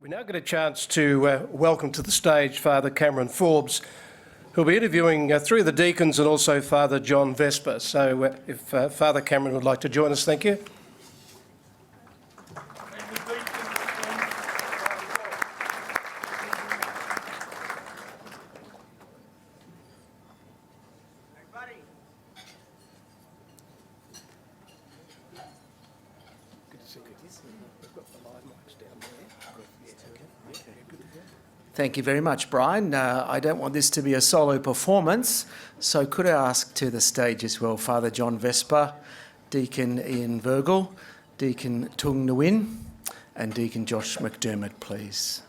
We now get a chance to welcome to the stage Father Cameron Forbes, who'll be interviewing three of the deacons and also Father John Vespa. So if Father Cameron would like to join us, thank you. Thank you very much, Brian. I don't want this to be a solo performance, so could I ask to the stage as well Father John Vespa, Deacon Ian Vergel, Deacon Tuong Ngyuen, and Deacon Josh McDermid, please.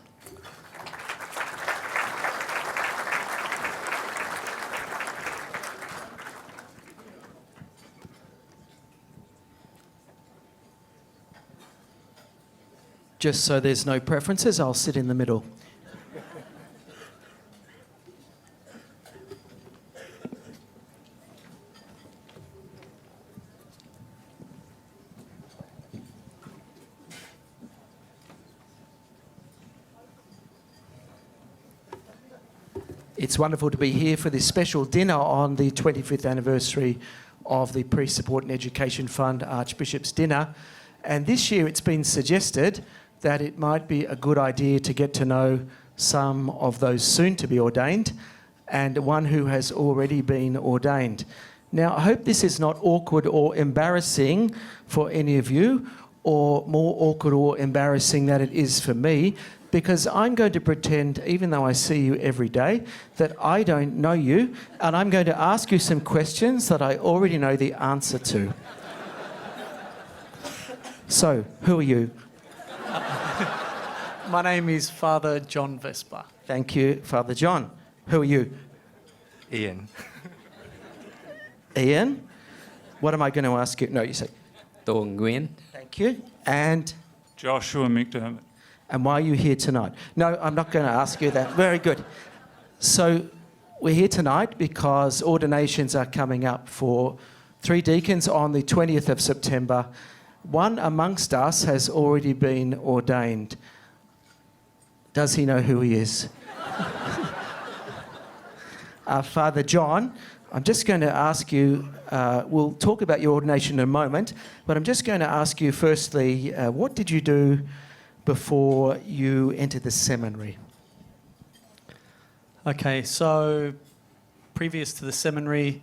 Just so there's no preferences, I'll sit in the middle. It's wonderful to be here for this special dinner on the 25th anniversary of the Priest Support and Education Fund Archbishop's Dinner. And this year it's been suggested that it might be a good idea to get to know some of those soon to be ordained and one who has already been ordained. Now, I hope this is not awkward or embarrassing for any of you, or more awkward or embarrassing than it is for me, because I'm going to pretend, even though I see you every day, that I don't know you, and I'm going to ask you some questions that I already know the answer to. So, who are you? My name is Father John Vespa. Thank you, Father John. Who are you? Ian. Ian? What am I going to ask you? No, you say. Tuong Ngyuen. Thank you. And? Joshua McDermid. And why are you here tonight? No, I'm not going to ask you that. Very good. So we're here tonight because ordinations are coming up for 3 deacons on the 20th of September. One amongst us has already been ordained. Does he know who he is? Father John, I'm just going to ask you, we'll talk about your ordination in a moment, but I'm just going to ask you firstly, what did you do before you entered the seminary? Okay, so previous to the seminary,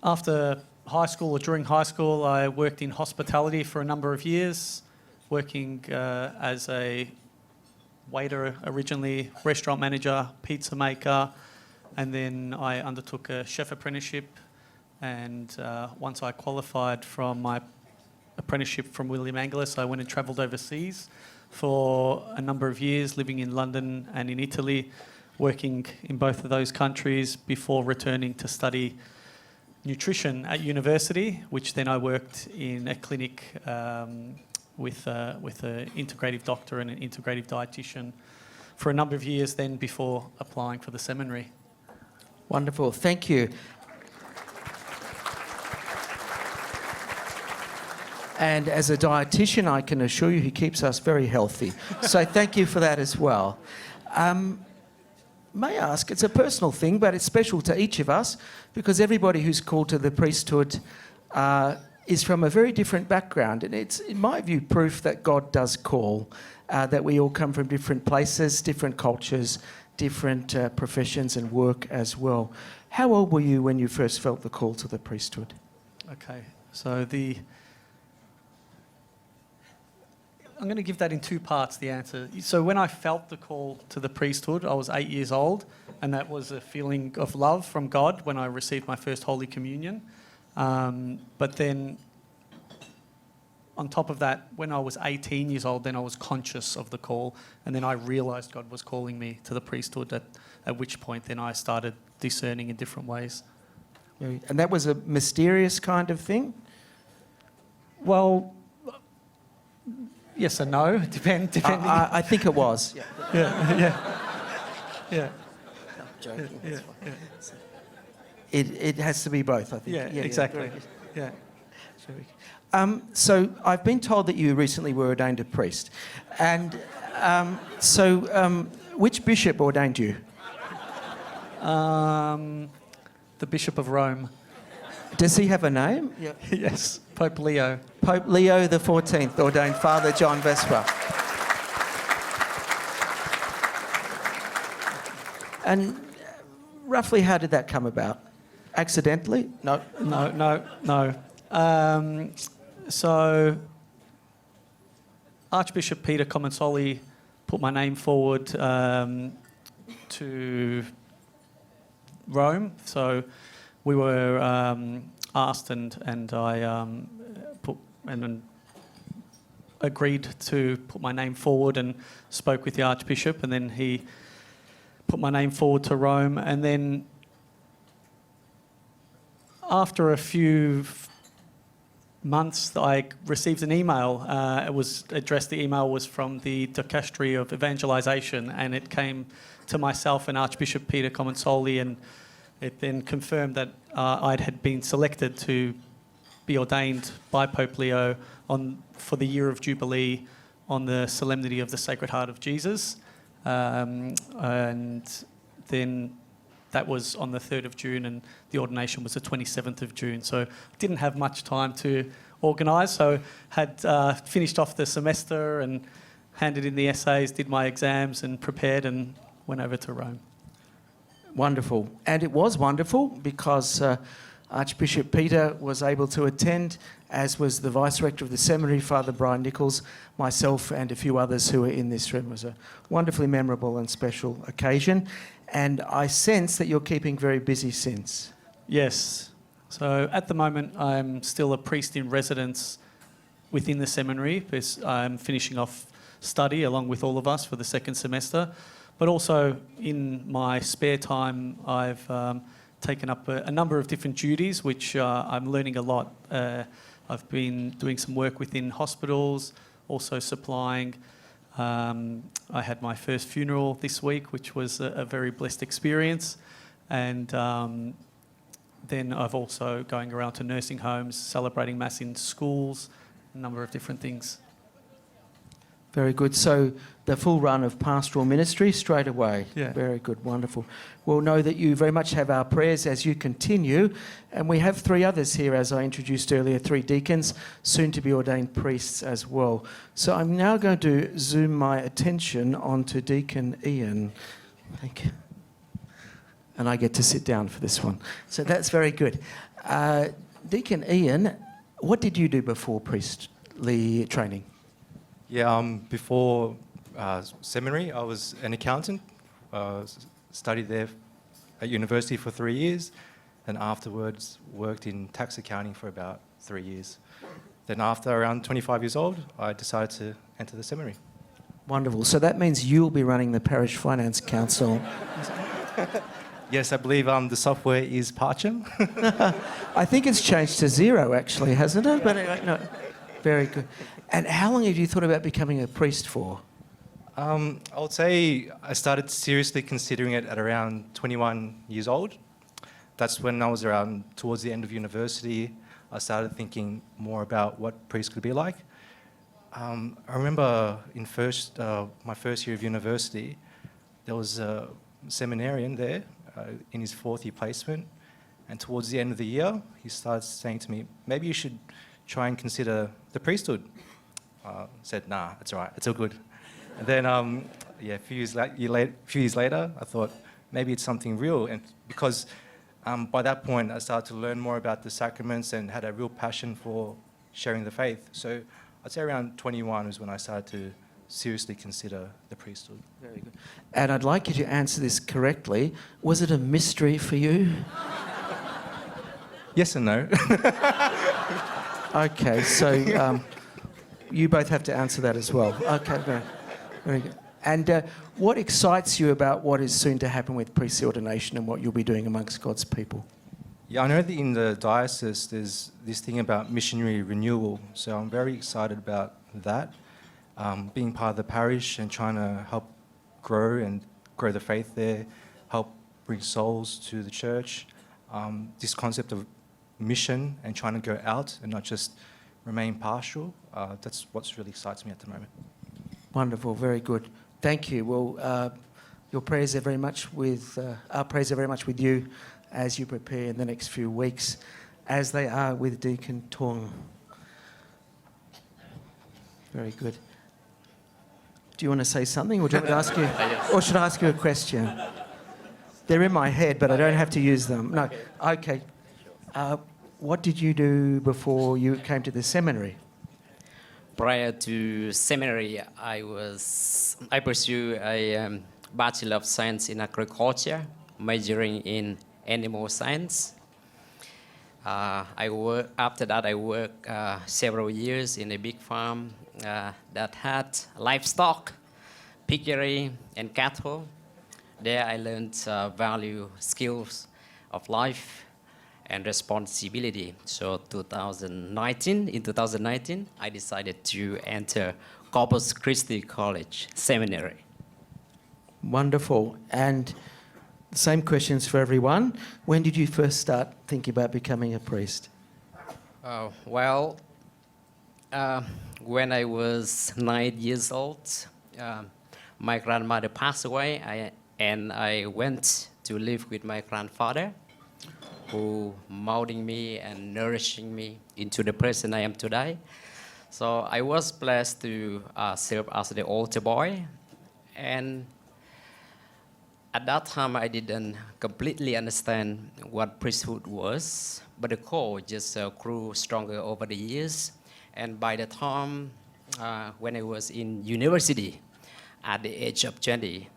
after high school or during high school, I worked in hospitality for a number of years, working as a waiter originally, restaurant manager, pizza maker, and then I undertook a chef apprenticeship. And once I qualified from my apprenticeship from William Angeles, I went and travelled overseas for a number of years, living in London and in Italy, working in both of those countries before returning to study nutrition at university, which then I worked in a clinic with an integrative doctor and an integrative dietitian for a number of years then before applying for the seminary. Wonderful, thank you. And as a dietitian, I can assure you he keeps us very healthy. So thank you for that as well. May I ask, it's a personal thing, but it's special to each of us because everybody who's called to the priesthood is from a very different background. And it's, in my view, proof that God does call, that we all come from different places, different cultures, different professions and work as well. How old were you when you first felt the call to the priesthood? Okay, so I'm going to give that in 2 parts, the answer. So when I felt the call to the priesthood, I was 8 years old, and that was a feeling of love from God when I received my first Holy Communion. But then, on top of that, when I was 18 years old, then I was conscious of the call, and then I realised God was calling me to the priesthood, at which point then I started discerning in different ways. And that was a mysterious kind of thing? Well, yes and no, depending. I think it was. Yeah. No, joking. Yeah. It has to be both, I think. Yeah, exactly. Yeah. So I've been told that you recently were ordained a priest. And which bishop ordained you? The Bishop of Rome. Does he have a name? Yeah. Yes, Pope Leo. Pope Leo XIV ordained Father John Vespa. And roughly how did that come about? Accidentally? No. No. So Archbishop Peter Comensoli put my name forward to Rome. So we were asked, and I agreed to put my name forward and spoke with the Archbishop, and then he put my name forward to Rome. And then after a few months, I received an email. The email was from the Dicastery of Evangelisation, and it came to myself and Archbishop Peter Comensoli, and it then confirmed that I had been selected to be ordained by Pope Leo for the year of Jubilee on the Solemnity of the Sacred Heart of Jesus. And then that was on the 3rd of June, and the ordination was the 27th of June. So I didn't have much time to organise, so had finished off the semester and handed in the essays, did my exams and prepared, and went over to Rome. Wonderful. And it was wonderful because Archbishop Peter was able to attend, as was the Vice-Rector of the Seminary, Father Brian Nichols, myself and a few others who were in this room. It was a wonderfully memorable and special occasion. And I sense that you're keeping very busy since. Yes. So at the moment, I'm still a priest in residence within the seminary, because I'm finishing off study along with all of us for the second semester. But also in my spare time, I've taken up a number of different duties, which I'm learning a lot. I've been doing some work within hospitals, also supplying. I had my first funeral this week, which was a very blessed experience. And then I've also going around to nursing homes, celebrating Mass in schools, a number of different things. Very good. So the full run of pastoral ministry straight away. Yeah. Very good. Wonderful. We'll know that you very much have our prayers as you continue. And we have 3 others here, as I introduced earlier, 3 deacons, soon to be ordained priests as well. So I'm now going to zoom my attention onto Deacon Ian. Thank you. And I get to sit down for this one. So that's very good. Deacon Ian, what did you do before priestly training? Yeah, before seminary, I was an accountant. Studied there at university for 3 years, and afterwards worked in tax accounting for about 3 years. Then after around 25 years old, I decided to enter the seminary. Wonderful. So that means you'll be running the Parish Finance Council. Yes, I believe the software is Parcham. I think it's changed to Xero, actually, hasn't it? But anyway, no. Very good. And how long have you thought about becoming a priest for? I would say I started seriously considering it at around 21 years old. That's when I was around towards the end of university. I started thinking more about what priest could be like. I remember in my first year of university, there was a seminarian there in his 4th year placement, and towards the end of the year, he started saying to me, maybe you should try and consider the priesthood. Said, nah, it's all right, it's all good. And then, a few years later, I thought maybe it's something real, and because by that point I started to learn more about the sacraments and had a real passion for sharing the faith. So I'd say around 21 was when I started to seriously consider the priesthood. Very good. And I'd like you to answer this correctly. Was it a mystery for you? Yes and no. Okay, so you both have to answer that as well. Okay, very good. And what excites you about what is soon to happen with priestly ordination and what you'll be doing amongst God's people? Yeah, I know that in the diocese there's this thing about missionary renewal, so I'm very excited about that. Being part of the parish and trying to help grow the faith there, help bring souls to the church. This concept of mission and trying to go out and not just remain partial. That's what really excites me at the moment. Wonderful, very good. Thank you. Well, your prayers are very much with, our prayers are very much with you as you prepare in the next few weeks, as they are with Deacon Tuong. Very good. Do you want to say something, or do you want me to ask you, or should I ask you a question? They're in my head, but I don't have to use them. No. Okay. What did you do before you came to the seminary? Prior to seminary, I pursued a Bachelor of Science in Agriculture, majoring in animal science. After that, I worked several years in a big farm that had livestock, piggery, and cattle. There I learned value skills of life and responsibility. So in 2019, I decided to enter Corpus Christi College Seminary. Wonderful. And the same questions for everyone. When did you first start thinking about becoming a priest? When I was 9 years old, my grandmother passed away, and I went to live with my grandfather, who molding me and nourishing me into the person I am today. So I was blessed to serve as the altar boy, and at that time I didn't completely understand what priesthood was, but the call just grew stronger over the years. And by the time when I was in university, at the age of 20,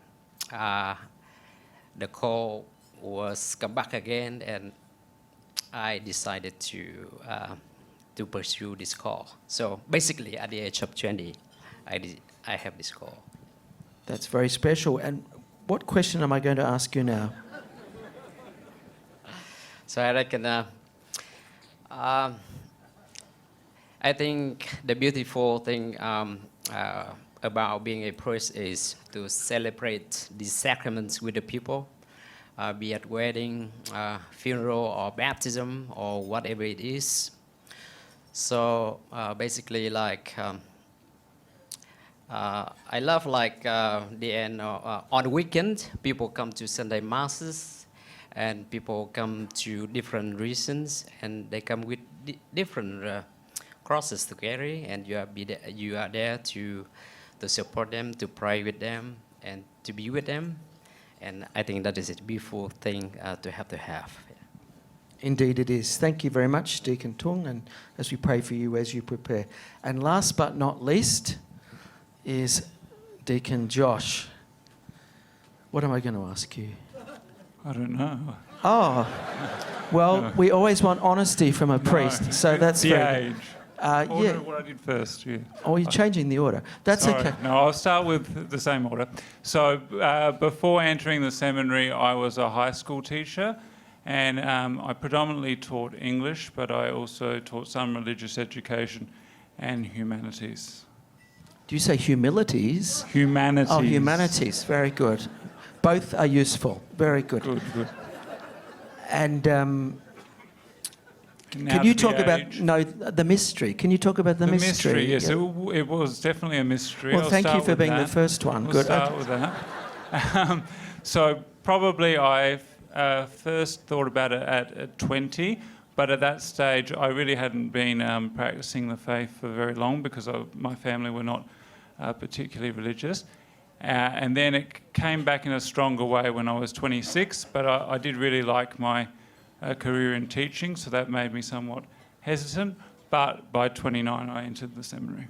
the call was come back again, and I decided to pursue this call. So basically, at the age of 20, I have this call. That's very special. And what question am I going to ask you now? So I reckon, I think the beautiful thing about being a priest is to celebrate these sacraments with the people, be it wedding, funeral, or baptism, or whatever it is. So basically, like, I love the end on the weekend, people come to Sunday masses, and people come to different reasons, and they come with different crosses to carry, and you are there to support them, to pray with them, and to be with them. And I think that is a beautiful thing to have. Indeed it is. Thank you very much, Deacon Tuong, and as we pray for you as you prepare. And last but not least is Deacon Josh. What am I going to ask you? I don't know. Oh, well, we always want honesty from a priest, so that's the very... age. Yeah. What I did first, yeah. Oh, you're changing the order. That's Sorry. okay. No, I'll start with the same order. So before entering the seminary, I was a high school teacher, and I predominantly taught English, but I also taught some religious education and humanities. Do you say humilities? Humanities. Oh, humanities. Very good. Both are useful. Very good. Good, good. And Now can you to the talk about age. the mystery? Can you talk about the mystery? Yes, Yeah. it was definitely a mystery. Well, I'll thank you start for with being that. the first one. We'll Good. start with that. So probably I first thought about it at 20, but at that stage I really hadn't been practicing the faith for very long because my family were not particularly religious. And then it came back in a stronger way when I was 26, but I did really like my career in teaching, so that made me somewhat hesitant. But by 29, I entered the seminary.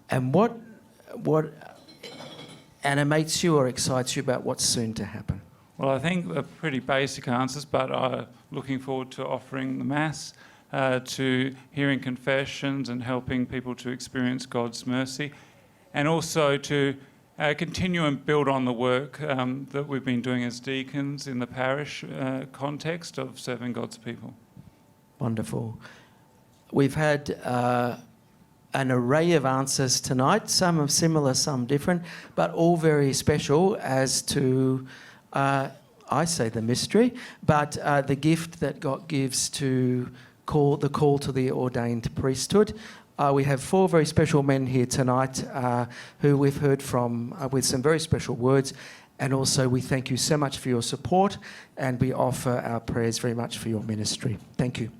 And what animates you or excites you about what's soon to happen? Well, I think they're pretty basic answers, but I'm looking forward to offering the Mass, to hearing confessions and helping people to experience God's mercy, and also to continue and build on the work that we've been doing as deacons in the parish context of serving God's people. Wonderful. We've had an array of answers tonight, some are similar, some different, but all very special as to, I say the mystery, but the gift that God gives to the call to the ordained priesthood. We have 4 very special men here tonight who we've heard from with some very special words, and also we thank you so much for your support, and we offer our prayers very much for your ministry. Thank you.